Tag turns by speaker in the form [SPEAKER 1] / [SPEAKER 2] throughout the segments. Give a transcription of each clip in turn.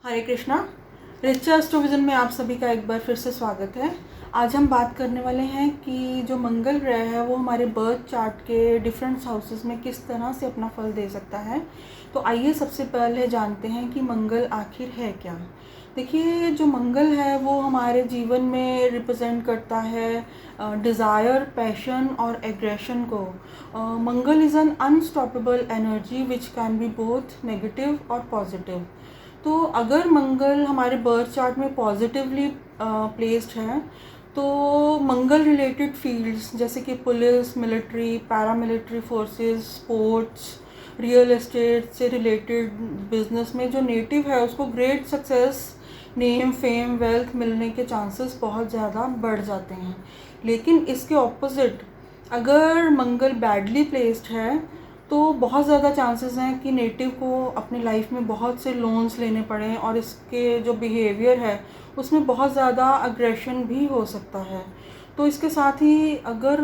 [SPEAKER 1] हरे Krishna. Rich एस्ट्रोविजन में आप सभी का एक बार फिर से स्वागत है। आज हम बात करने वाले हैं कि जो मंगल ग्रह है वो हमारे बर्थ चार्ट के डिफरेंट हाउसेस में किस तरह से अपना फल दे सकता है। तो आइए सबसे पहले जानते हैं कि मंगल आखिर है क्या। देखिए, जो मंगल है वो हमारे जीवन में रिप्रेजेंट करता है डिज़ायर, पैशन और एग्रेशन को। Mangal is an unstoppable energy which can be both negative और पॉजिटिव। तो अगर मंगल हमारे बर्थ चार्ट में पॉजिटिवली प्लेस्ड है तो मंगल रिलेटेड फील्ड्स जैसे कि police, military, paramilitary forces, sports, real estate से रिलेटेड बिजनेस में जो नेटिव है उसको great success, name, fame, wealth मिलने के चांसेस बहुत ज़्यादा बढ़ जाते हैं। लेकिन इसके ऑपोजिट अगर मंगल बैडली प्लेस्ड है तो बहुत ज़्यादा चांसेस हैं कि नेटिव को अपनी लाइफ में बहुत से लोन्स लेने पड़ें और इसके जो बिहेवियर है उसमें बहुत ज़्यादा अग्रेशन भी हो सकता है। तो इसके साथ ही अगर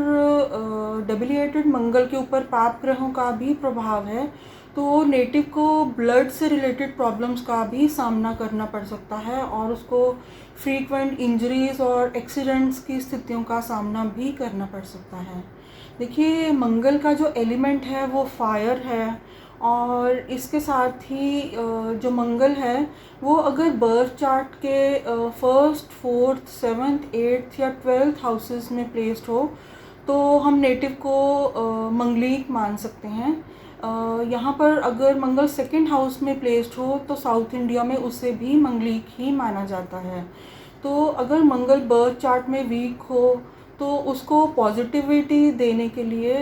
[SPEAKER 1] डेबिलिएटेड मंगल के ऊपर पाप ग्रहों का भी प्रभाव है तो नेटिव को ब्लड से रिलेटेड प्रॉब्लम्स का भी सामना करना पड़ सकता है और उसको फ्रीक्वेंट इंजरीज और एक्सीडेंट्स की स्थितियों का सामना भी करना पड़ सकता है। देखिए, मंगल का जो एलिमेंट है वो फायर है और इसके साथ ही जो मंगल है वो अगर बर्थ चार्ट के फर्स्ट, फोर्थ, सेवन्थ, एट्थ या ट्वेल्थ हाउसेस में प्लेस्ड हो तो हम नेटिव को मंगलीक मान सकते हैं। यहाँ पर अगर मंगल सेकंड हाउस में प्लेस्ड हो तो साउथ इंडिया में उसे भी मंगलीक ही माना जाता है। तो अगर मंगल बर्थ चार्ट में वीक हो तो उसको पॉजिटिविटी देने के लिए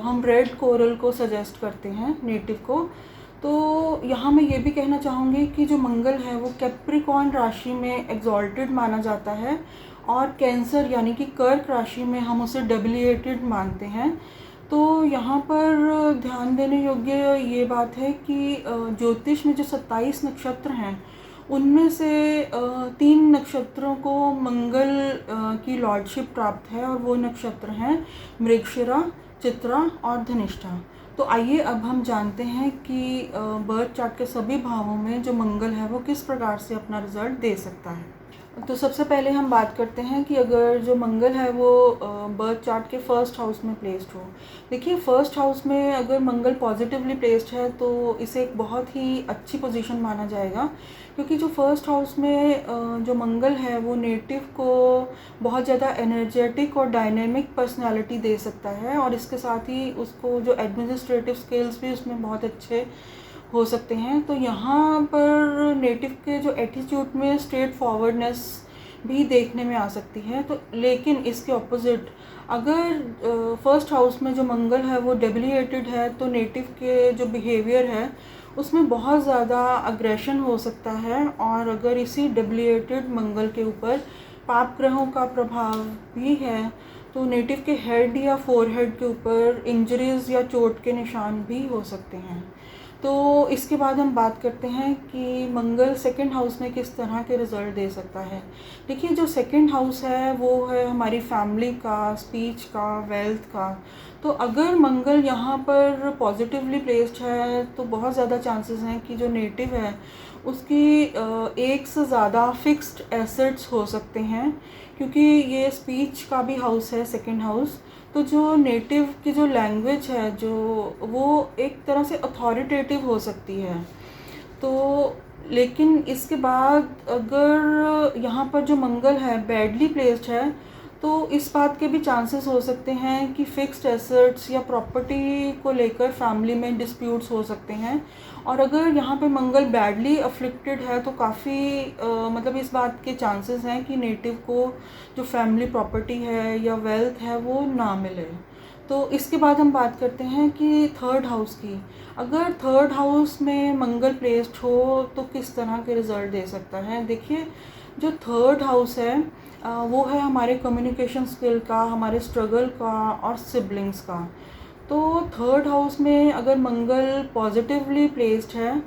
[SPEAKER 1] हम रेड कोरल को सजेस्ट करते हैं नेटिव को। तो यहाँ मैं ये भी कहना चाहूँगी कि जो मंगल है वो कैप्रिकॉर्न राशि में एग्जॉल्टेड माना जाता है और कैंसर यानी कि कर्क राशि में हम उसे डेबिलिएटेड मानते हैं। तो यहाँ पर ध्यान देने योग्य ये बात है कि ज्योतिष में जो 27 नक्षत्र हैं उनमें से 3 नक्षत्रों को मंगल की लॉर्डशिप प्राप्त है और वो नक्षत्र हैं मृगशिरा, चित्रा और धनिष्ठा। तो आइए अब हम जानते हैं कि बर्थ चार्ट के सभी भावों में जो मंगल है वो किस प्रकार से अपना रिजल्ट दे सकता है। तो सबसे पहले हम बात करते हैं कि अगर जो मंगल है वो बर्थ चार्ट के फर्स्ट हाउस में प्लेस्ड हो। देखिए, फर्स्ट हाउस में अगर मंगल पॉजिटिवली प्लेस्ड है तो इसे एक बहुत ही अच्छी पोजीशन माना जाएगा, क्योंकि जो फर्स्ट हाउस में जो मंगल है वो नेटिव को बहुत ज़्यादा एनर्जेटिक और डायनेमिक पर्सनालिटी दे सकता है और इसके साथ ही उसको जो एडमिनिस्ट्रेटिव स्किल्स भी उसमें बहुत अच्छे हो सकते हैं। तो यहाँ पर नेटिव के जो एटीट्यूड में स्ट्रेट फॉरवर्डनेस भी देखने में आ सकती है। तो लेकिन इसके ऑपोजिट अगर फर्स्ट हाउस में जो मंगल है वो डेबिलिएटेड है तो नेटिव के जो बिहेवियर है उसमें बहुत ज़्यादा अग्रेशन हो सकता है और अगर इसी डेबिलिएटेड मंगल के ऊपर पाप ग्रहों का प्रभाव भी है तो नेटिव के हेड या फोरहेड के ऊपर इंजरीज या चोट के निशान भी हो सकते हैं। तो इसके बाद हम बात करते हैं कि मंगल सेकंड हाउस में किस तरह के रिज़ल्ट दे सकता है। देखिए, जो सेकंड हाउस है वो है हमारी फैमिली का, स्पीच का, वेल्थ का। तो अगर मंगल यहाँ पर पॉजिटिवली प्लेस्ड है तो बहुत ज़्यादा चांसेस हैं कि जो नेटिव है उसकी एक से ज़्यादा फिक्स्ड एसेट्स हो सकते हैं, क्योंकि ये स्पीच का भी हाउस है सेकंड हाउस। तो जो नेटिव की जो लैंग्वेज है जो वो एक तरह से अथॉरिटेटिव हो सकती है। तो लेकिन इसके बाद अगर यहाँ पर जो मंगल है बैडली प्लेस्ड है तो इस बात के भी चांसेस हो सकते हैं कि फिक्स्ड एसेट्स या प्रॉपर्टी को लेकर फैमिली में डिस्प्यूट्स हो सकते हैं। और अगर यहाँ पे मंगल बैडली अफ्लिक्टेड है तो काफ़ी मतलब इस बात के चांसेस हैं कि नेटिव को जो फैमिली प्रॉपर्टी है या वेल्थ है वो ना मिले। तो इसके बाद हम बात करते हैं कि थर्ड हाउस की। अगर थर्ड हाउस में मंगल प्लेस्ड हो तो किस तरह के रिजल्ट दे सकता है। देखिए, जो थर्ड हाउस है वो है हमारे कम्युनिकेशन स्किल का, हमारे स्ट्रगल का और सिबलिंग्स का। तो थर्ड हाउस में अगर मंगल पॉजिटिवली प्लेस्ड है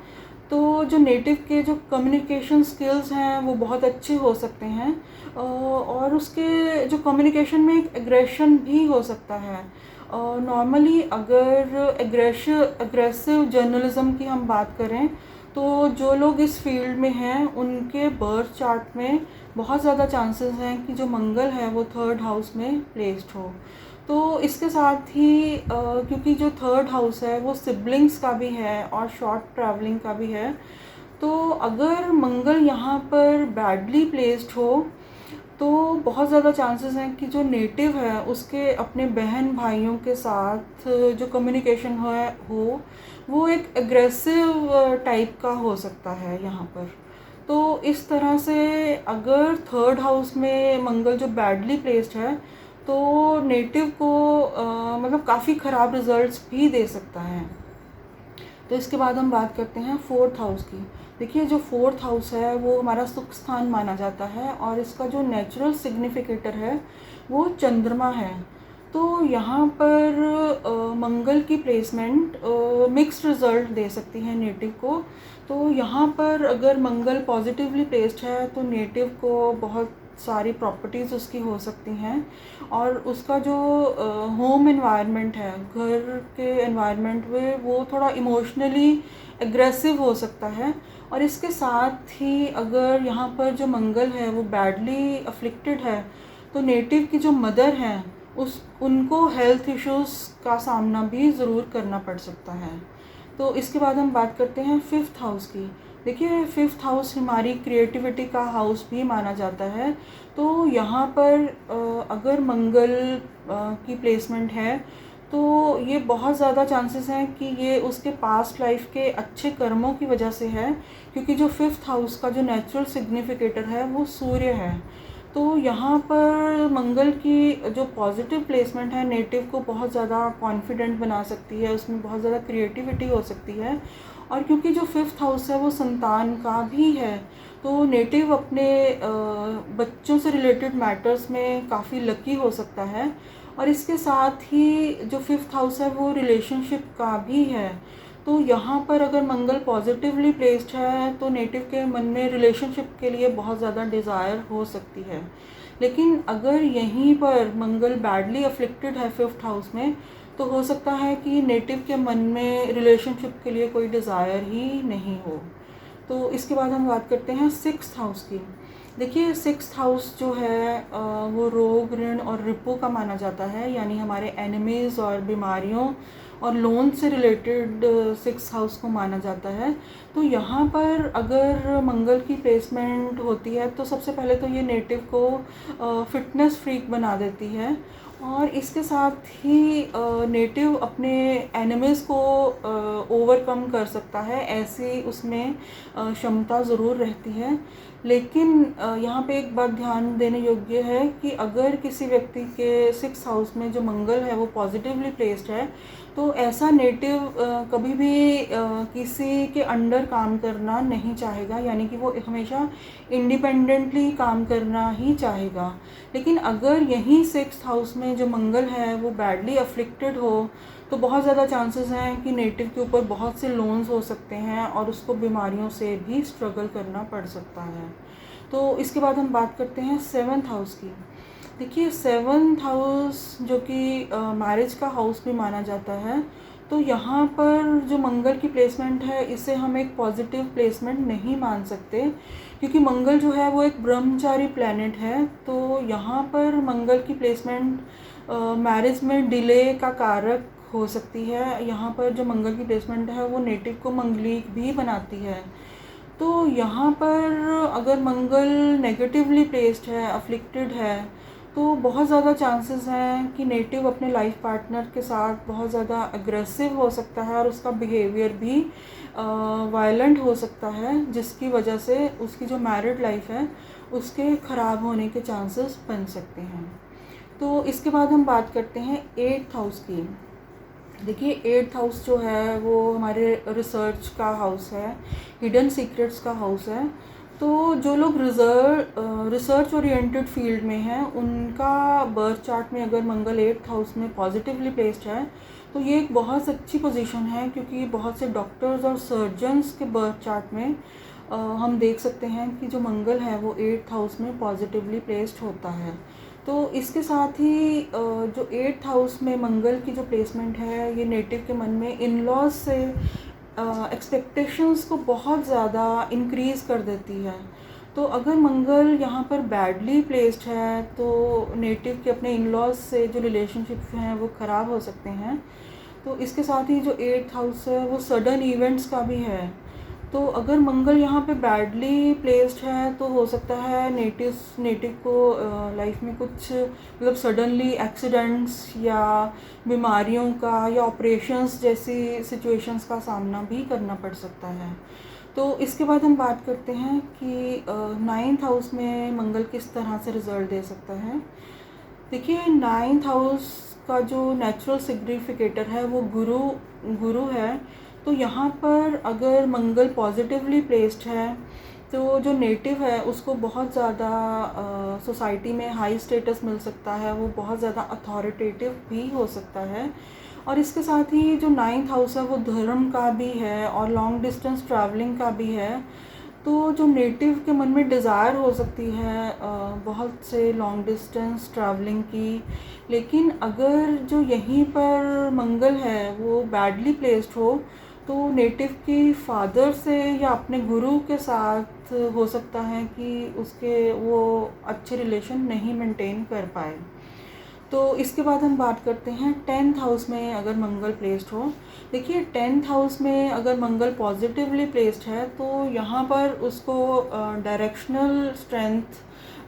[SPEAKER 1] तो जो नेटिव के जो कम्युनिकेशन स्किल्स हैं वो बहुत अच्छे हो सकते हैं और उसके जो कम्युनिकेशन में एक एग्रेशन भी हो सकता है। नॉर्मली अगर एग्रेसिव जर्नलिज्म की हम बात करें तो जो लोग इस फील्ड में हैं उनके बर्थ चार्ट में बहुत ज़्यादा चांसेस हैं कि जो मंगल है वो थर्ड हाउस में प्लेस्ड हो। तो इसके साथ ही क्योंकि जो थर्ड हाउस है वो सिबलिंग्स का भी है और शॉर्ट ट्रैवलिंग का भी है, तो अगर मंगल यहाँ पर बैडली प्लेस्ड हो तो बहुत ज़्यादा चांसेस हैं कि जो नेटिव है उसके अपने बहन भाइयों के साथ जो कम्युनिकेशन हो वो एक एग्रेसिव टाइप का हो सकता है यहाँ पर। तो इस तरह से अगर थर्ड हाउस में मंगल जो बैडली प्लेस्ड है तो नेटिव को मतलब काफ़ी ख़राब रिजल्ट्स भी दे सकता है। तो इसके बाद हम बात करते हैं फोर्थ हाउस की। देखिए जो फोर्थ हाउस है वो हमारा सुख स्थान माना जाता है और इसका जो नेचुरल सिग्निफिकेटर है वो चंद्रमा है। तो यहाँ पर मंगल की प्लेसमेंट मिक्स्ड रिजल्ट दे सकती है नेटिव को। तो यहाँ पर अगर मंगल पॉजिटिवली प्लेस्ड है तो नेटिव को बहुत सारी प्रॉपर्टीज़ उसकी हो सकती हैं और उसका जो होम एनवायरनमेंट है, घर के एनवायरनमेंट में वो थोड़ा इमोशनली एग्रेसिव हो सकता है। और इसके साथ ही अगर यहाँ पर जो मंगल है वो बैडली अफ्लिक्टेड है तो नेटिव की जो मदर हैं उनको हेल्थ इश्यूज़ का सामना भी ज़रूर करना पड़ सकता है। तो इसके बाद हम बात करते हैं फिफ्थ हाउस की। देखिए फिफ्थ हाउस हमारी क्रिएटिविटी का हाउस भी माना जाता है। तो यहाँ पर अगर मंगल की प्लेसमेंट है तो ये बहुत ज़्यादा चांसेस हैं कि ये उसके पास्ट लाइफ के अच्छे कर्मों की वजह से है, क्योंकि जो फिफ्थ हाउस का जो नेचुरल सिग्निफिकेटर है वो सूर्य है। तो यहाँ पर मंगल की जो पॉजिटिव प्लेसमेंट है नेटिव को बहुत ज़्यादा कॉन्फिडेंट बना सकती है, उसमें बहुत ज़्यादा क्रिएटिविटी हो सकती है। और क्योंकि जो फिफ्थ हाउस है वो संतान का भी है तो नेटिव अपने बच्चों से रिलेटेड मैटर्स में काफ़ी लकी हो सकता है। और इसके साथ ही जो फिफ्थ हाउस है वो रिलेशनशिप का भी है। तो यहाँ पर अगर मंगल पॉजिटिवली प्लेस्ड है तो नेटिव के मन में रिलेशनशिप के लिए बहुत ज़्यादा डिज़ायर हो सकती है। लेकिन अगर यहीं पर मंगल बैडली अफ्लिक्टेड है फिफ्थ हाउस में तो हो सकता है कि नेटिव के मन में रिलेशनशिप के लिए कोई डिज़ायर ही नहीं हो। तो इसके बाद हम बात करते हैं सिक्स्थ हाउस की। देखिए सिक्स्थ हाउस जो है वो रोग, ऋण और रिपो का माना जाता है, यानी हमारे एनिमीज़ और बीमारियों और लोन से रिलेटेड सिक्स्थ हाउस को माना जाता है। तो यहाँ पर अगर मंगल की प्लेसमेंट होती है तो सबसे पहले तो ये नेटिव को फिटनेस फ्रीक बना देती है और इसके साथ ही नेटिव अपने एनिमीज़ को ओवरकम कर सकता है, ऐसी उसमें क्षमता ज़रूर रहती है। लेकिन यहाँ पे एक बात ध्यान देने योग्य है कि अगर किसी व्यक्ति के सिक्स हाउस में जो मंगल है वो पॉजिटिवली प्लेस्ड है तो ऐसा नेटिव कभी भी किसी के अंडर काम करना नहीं चाहेगा, यानी कि वो हमेशा इंडिपेंडेंटली काम करना ही चाहेगा। लेकिन अगर यहीं सिक्स्थ हाउस में जो मंगल है वो बैडली अफ्लिक्टेड हो तो बहुत ज़्यादा चांसेस हैं कि नेटिव के ऊपर बहुत से लोन्स हो सकते हैं और उसको बीमारियों से भी स्ट्रगल करना पड़ सकता है। तो इसके बाद हम बात करते हैं सेवन्थ हाउस की। देखिए सेवन्थ हाउस जो कि मैरिज का हाउस भी माना जाता है, तो यहाँ पर जो मंगल की प्लेसमेंट है इसे हम एक पॉजिटिव प्लेसमेंट नहीं मान सकते, क्योंकि मंगल जो है वो एक ब्रह्मचारी प्लैनेट है। तो यहाँ पर मंगल की प्लेसमेंट मैरिज में डिले का कारक हो सकती है। यहाँ पर जो मंगल की प्लेसमेंट है वो नेटिव को मंगलिक भी बनाती है। तो यहाँ पर अगर मंगल नेगेटिवली प्लेस्ड है, अफ्लिक्टेड है, तो बहुत ज़्यादा चांसेस हैं कि नेटिव अपने लाइफ पार्टनर के साथ बहुत ज़्यादा अग्रेसिव हो सकता है और उसका बिहेवियर भी वायलेंट हो सकता है, जिसकी वजह से उसकी जो मैरिड लाइफ है उसके ख़राब होने के चांसेस बन सकते हैं। तो इसके बाद हम बात करते हैं एट्थ हाउस की। देखिए एट्थ हाउस जो है वो हमारे रिसर्च का हाउस है, हिडन सीक्रेट्स का हाउस है। तो जो लोग रिसर्च ओरिएंटेड फील्ड में हैं उनका बर्थ चार्ट में अगर मंगल एट्थ हाउस में पॉजिटिवली प्लेस्ड है तो ये एक बहुत अच्छी पोजीशन है, क्योंकि बहुत से डॉक्टर्स और सर्जन्स के बर्थ चार्ट में हम देख सकते हैं कि जो मंगल है वो एट्थ हाउस में पॉजिटिवली प्लेस्ड होता है। तो इसके साथ ही जो एट्थ हाउस में मंगल की जो प्लेसमेंट है ये नेटिव के मन में इन लॉज से एक्सपेक्टेशंस को बहुत ज़्यादा इंक्रीज़ कर देती है। तो अगर मंगल यहाँ पर बैडली प्लेस्ड है तो नेटिव के अपने इन लॉज से जो रिलेशनशिप हैं वो ख़राब हो सकते हैं। तो इसके साथ ही जो 8th हाउस है वो सडन इवेंट्स का भी है। तो अगर मंगल यहाँ पे बैडली प्लेस्ड है तो हो सकता है नेटिव को लाइफ में कुछ मतलब सडनली एक्सीडेंट्स या बीमारियों का या ऑपरेशंस जैसी सिचुएशंस का सामना भी करना पड़ सकता है। तो इसके बाद हम बात करते हैं कि 9th हाउस में मंगल किस तरह से रिजल्ट दे सकता है। देखिए 9th हाउस का जो नेचुरल सिग्निफिकेटर है वो गुरु है। तो यहाँ पर अगर मंगल पॉजिटिवली प्लेस्ड है तो जो नेटिव है उसको बहुत ज़्यादा सोसाइटी में हाई स्टेटस मिल सकता है, वो बहुत ज़्यादा अथॉरिटेटिव भी हो सकता है। और इसके साथ ही जो 9th हाउस है वो धर्म का भी है और लॉन्ग डिस्टेंस ट्रैवलिंग का भी है। तो जो नेटिव के मन में डिज़ायर हो सकती है बहुत से लॉन्ग डिस्टेंस ट्रैवलिंग की, लेकिन अगर जो यहीं पर मंगल है वो बैडली प्लेस्ड हो तो नेटिव की फादर से या अपने गुरु के साथ हो सकता है कि उसके वो अच्छे रिलेशन नहीं मेंटेन कर पाए। तो इसके बाद हम बात करते हैं 10th हाउस में अगर मंगल प्लेस्ड हो। देखिए 10th हाउस में अगर मंगल पॉजिटिवली प्लेस्ड है तो यहाँ पर उसको डायरेक्शनल स्ट्रेंथ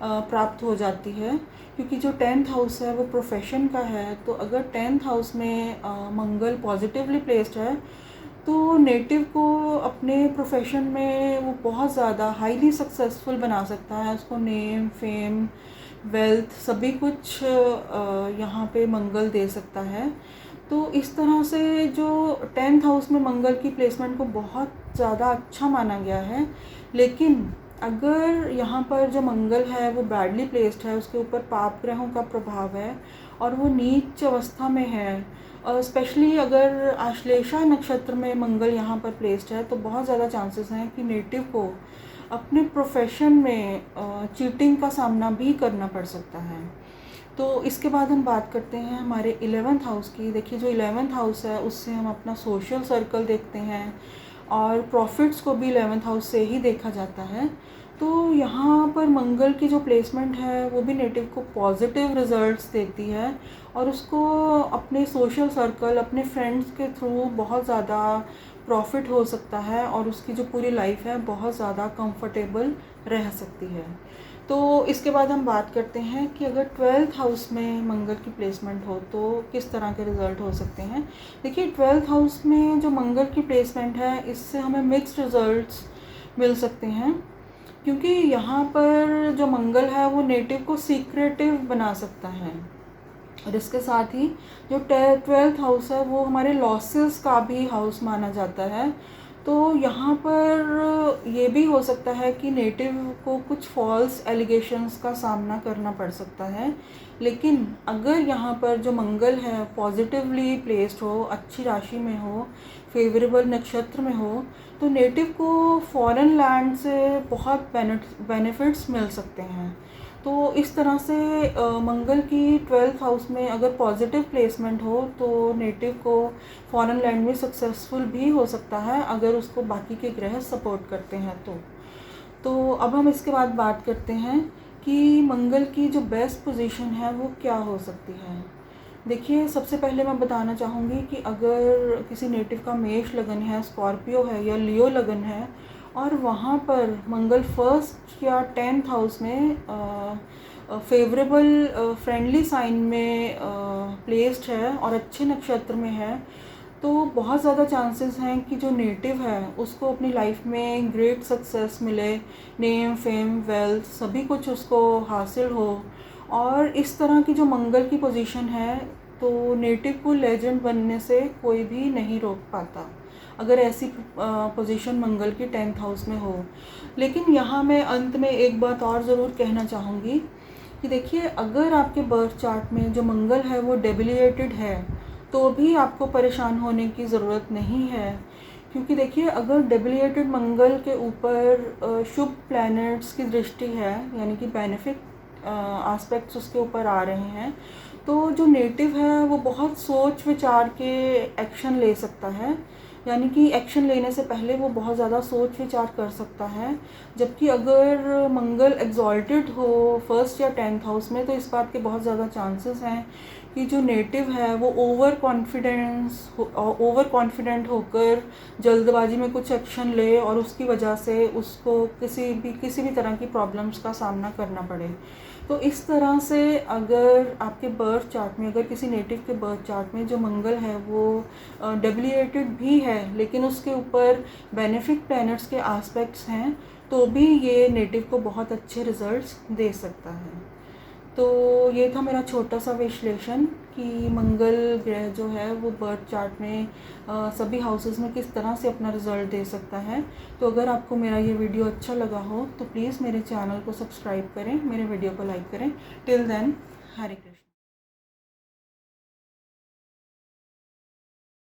[SPEAKER 1] प्राप्त हो जाती है, क्योंकि जो 10th हाउस है वो प्रोफेशन का है। तो अगर 10th हाउस में मंगल पॉजिटिवली प्लेस्ड है तो नेटिव को अपने प्रोफेशन में वो बहुत ज़्यादा हाईली सक्सेसफुल बना सकता है। उसको नेम, फेम, वेल्थ सभी कुछ यहाँ पे मंगल दे सकता है। तो इस तरह से जो 10th हाउस में मंगल की प्लेसमेंट को बहुत ज़्यादा अच्छा माना गया है। लेकिन अगर यहाँ पर जो मंगल है वो बैडली प्लेस्ड है, उसके ऊपर पाप ग्रहों का प्रभाव है और वो नीच अवस्था में है, स्पेशली अगर आश्लेषा नक्षत्र में मंगल यहाँ पर प्लेस्ड है तो बहुत ज़्यादा चांसेस हैं कि नेटिव को अपने प्रोफेशन में चीटिंग का सामना भी करना पड़ सकता है। तो इसके बाद हम बात करते हैं हमारे 11th हाउस की। देखिए जो 11th हाउस है उससे हम अपना सोशल सर्कल देखते हैं और प्रॉफिट्स को भी 11th हाउस से ही देखा जाता है। तो यहाँ पर मंगल की जो प्लेसमेंट है वो भी नेटिव को पॉजिटिव रिजल्ट्स देती है और उसको अपने सोशल सर्कल, अपने फ्रेंड्स के थ्रू बहुत ज़्यादा प्रॉफिट हो सकता है और उसकी जो पूरी लाइफ है बहुत ज़्यादा कंफर्टेबल रह सकती है। तो इसके बाद हम बात करते हैं कि अगर 12th हाउस में मंगल की प्लेसमेंट हो तो किस तरह के रिज़ल्ट हो सकते हैं। देखिए 12th हाउस में जो मंगल की प्लेसमेंट है इससे हमें मिक्स्ड रिज़ल्ट्स मिल सकते हैं, क्योंकि यहाँ पर जो मंगल है वो नेटिव को सीक्रेटिव बना सकता है। और इसके साथ ही जो 12th हाउस है वो हमारे लॉसेस का भी हाउस माना जाता है। तो यहाँ पर ये भी हो सकता है कि नेटिव को कुछ फॉल्स एलिगेशंस का सामना करना पड़ सकता है। लेकिन अगर यहाँ पर जो मंगल है पॉजिटिवली प्लेस्ड हो, अच्छी राशि में हो, फेवरेबल नक्षत्र में हो, तो नेटिव को फॉरेन लैंड से बहुत बेनिफिट्स मिल सकते हैं। तो इस तरह से मंगल की 12th हाउस में अगर पॉजिटिव प्लेसमेंट हो तो नेटिव को फॉरेन लैंड में सक्सेसफुल भी हो सकता है अगर उसको बाकी के ग्रह सपोर्ट करते हैं तो अब हम इसके बाद बात करते हैं कि मंगल की जो बेस्ट पोजीशन है वो क्या हो सकती है। देखिए सबसे पहले मैं बताना चाहूँगी कि अगर किसी नेटिव का मेष लगन है, स्कॉर्पियो है या लियो लगन है और वहाँ पर मंगल 1st या 10th हाउस में फेवरेबल फ्रेंडली साइन में प्लेस्ड है और अच्छे नक्षत्र में है, तो बहुत ज़्यादा चांसेस हैं कि जो नेटिव है उसको अपनी लाइफ में ग्रेट सक्सेस मिले, नेम, फेम, वेल्थ सभी कुछ उसको हासिल हो। और इस तरह की जो मंगल की पोजीशन है तो नेटिव को लेजेंड बनने से कोई भी नहीं रोक पाता अगर ऐसी पोजीशन मंगल की 10th हाउस में हो। लेकिन यहाँ मैं अंत में एक बात और ज़रूर कहना चाहूँगी कि देखिए अगर आपके बर्थ चार्ट में जो मंगल है वो डेबिलिएटेड है तो भी आपको परेशान होने की ज़रूरत नहीं है, क्योंकि देखिए अगर डेबिलिएटेड मंगल के ऊपर शुभ प्लैनेट्स की दृष्टि है यानी कि बेनिफिक एस्पेक्ट्स उसके ऊपर आ रहे हैं तो जो नेटिव है वो बहुत सोच विचार के एक्शन ले सकता है। यानी कि एक्शन लेने से पहले वो बहुत ज़्यादा सोच विचार कर सकता है। जबकि अगर मंगल एग्जॉल्टेड हो फर्स्ट या 10th हाउस में, तो इस बात के बहुत ज़्यादा चांसेस हैं कि जो नेटिव है वो ओवर कॉन्फिडेंट होकर जल्दबाजी में कुछ एक्शन ले और उसकी वजह से उसको किसी भी तरह की प्रॉब्लम्स का सामना करना पड़े। तो इस तरह से अगर आपके बर्थ चार्ट में, अगर किसी नेटिव के बर्थ चार्ट में जो मंगल है वो डेबिलिएटेड भी है लेकिन उसके ऊपर बेनिफिक प्लैनेट्स के एस्पेक्ट्स हैं, तो भी ये नेटिव को बहुत अच्छे रिजल्ट्स दे सकता है। तो ये था मेरा छोटा सा विश्लेषण कि मंगल ग्रह जो है वो बर्थ चार्ट में सभी हाउसेस में किस तरह से अपना रिज़ल्ट दे सकता है। तो अगर आपको मेरा ये वीडियो अच्छा लगा हो तो प्लीज़ मेरे चैनल को सब्सक्राइब करें, मेरे वीडियो को लाइक करें। टिल देन, हरे कृष्ण।